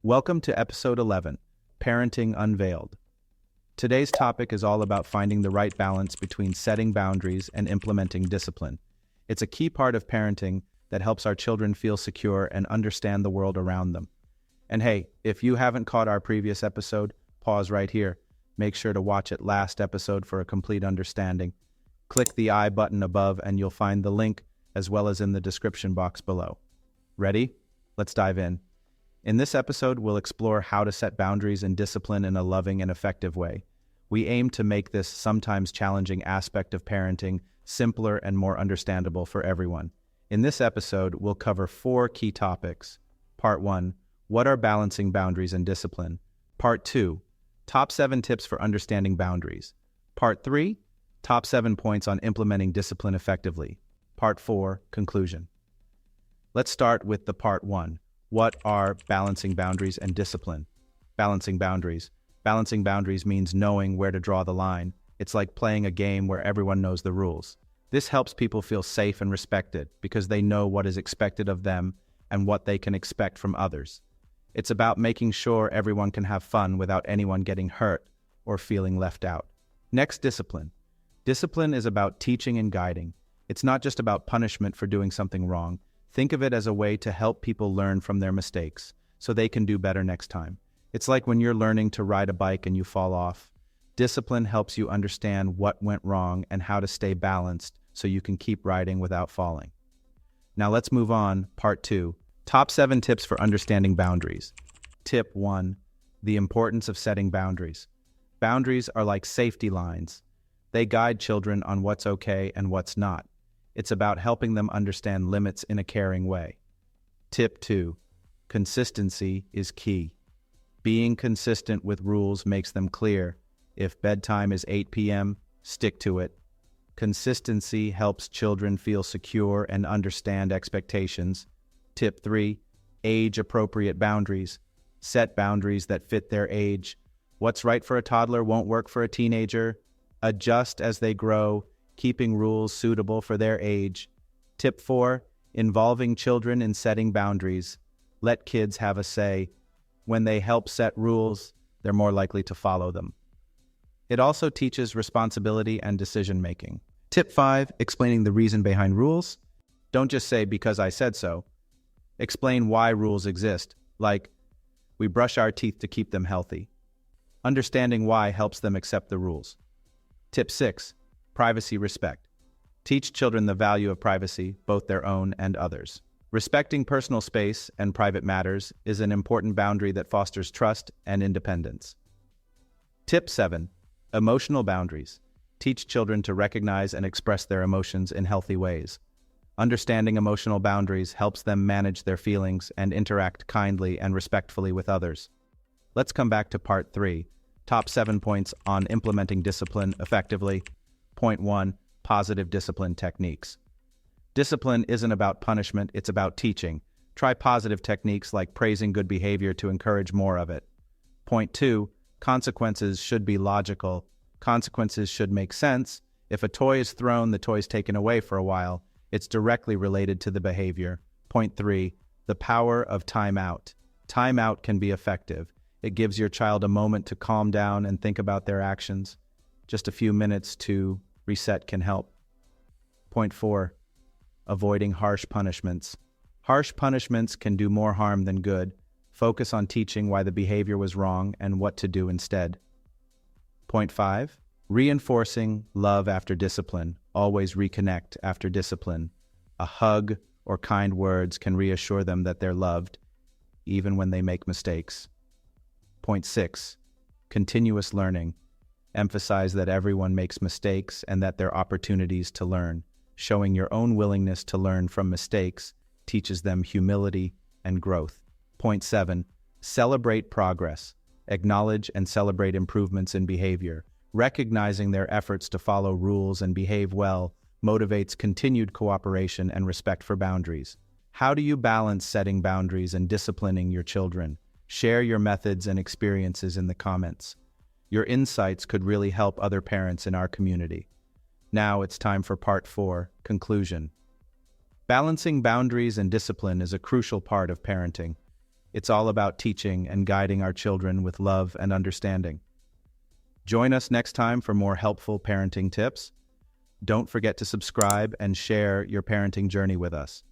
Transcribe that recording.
Welcome to episode 11, Parenting Unveiled. Today's topic is all about finding the right balance between setting boundaries and implementing discipline. It's a key part of parenting that helps our children feel secure and understand the world around them. And hey, if you haven't caught our previous episode, pause right here. Make sure to watch it last episode for a complete understanding. Click the I button above and you'll find the link as well as in the description box below. Ready? Let's dive in. In this episode, we'll explore how to set boundaries and discipline in a loving and effective way. We aim to make this sometimes challenging aspect of parenting simpler and more understandable for everyone. In this episode, we'll cover 4 key topics. Part 1, what are balancing boundaries and discipline? Part 2, top 7 tips for understanding boundaries. Part 3, top 7 points on implementing discipline effectively. Part 4, conclusion. Let's start with the part 1. What are balancing boundaries and discipline? Balancing boundaries. Balancing boundaries means knowing where to draw the line. It's like playing a game where everyone knows the rules. This helps people feel safe and respected because they know what is expected of them and what they can expect from others. It's about making sure everyone can have fun without anyone getting hurt or feeling left out. Next, discipline. Discipline is about teaching and guiding. It's not just about punishment for doing something wrong. Think of it as a way to help people learn from their mistakes so they can do better next time. It's like when you're learning to ride a bike and you fall off. Discipline helps you understand what went wrong and how to stay balanced so you can keep riding without falling. Now let's move on, part 2. Top 7 tips for understanding boundaries. Tip 1. The importance of setting boundaries. Boundaries are like safety lines. They guide children on what's okay and what's not. It's about helping them understand limits in a caring way. Tip 2. Consistency is key. Being consistent with rules makes them clear. If bedtime is 8 p.m., stick to it. Consistency helps children feel secure and understand expectations. Tip 3. Age-appropriate boundaries. Set boundaries that fit their age. What's right for a toddler won't work for a teenager. Adjust as they grow, keeping rules suitable for their age. Tip 4. Involving children in setting boundaries. Let kids have a say. When they help set rules, they're more likely to follow them. It also teaches responsibility and decision-making. Tip 5. Explaining the reason behind rules. Don't just say, because I said so. Explain why rules exist, like, we brush our teeth to keep them healthy. Understanding why helps them accept the rules. Tip 6. Privacy respect. Teach children the value of privacy, both their own and others. Respecting personal space and private matters is an important boundary that fosters trust and independence. Tip 7. Emotional boundaries. Teach children to recognize and express their emotions in healthy ways. Understanding emotional boundaries helps them manage their feelings and interact kindly and respectfully with others. Let's come back to part 3. Top 7 points on implementing discipline effectively. Point 1. Positive discipline techniques. Discipline isn't about punishment, it's about teaching. Try positive techniques like praising good behavior to encourage more of it. Point 2. Consequences should be logical. Consequences should make sense. If a toy is thrown, the toy is taken away for a while. It's directly related to the behavior. Point 3. The power of timeout. Timeout can be effective. It gives your child a moment to calm down and think about their actions. Just a few minutes to reset can help. Point 4. Avoiding harsh punishments. Harsh punishments can do more harm than good. Focus on teaching why the behavior was wrong and what to do instead. Point 5. Reinforcing love after discipline. Always reconnect after discipline. A hug or kind words can reassure them that they're loved, even when they make mistakes. Point 6. Continuous learning. Emphasize that everyone makes mistakes and that there are opportunities to learn. Showing your own willingness to learn from mistakes teaches them humility and growth. Point 7. Celebrate progress. Acknowledge and celebrate improvements in behavior. Recognizing their efforts to follow rules and behave well motivates continued cooperation and respect for boundaries. How do you balance setting boundaries and disciplining your children? Share your methods and experiences in the comments. Your insights could really help other parents in our community. Now it's time for part 4, conclusion. Balancing boundaries and discipline is a crucial part of parenting. It's all about teaching and guiding our children with love and understanding. Join us next time for more helpful parenting tips. Don't forget to subscribe and share your parenting journey with us.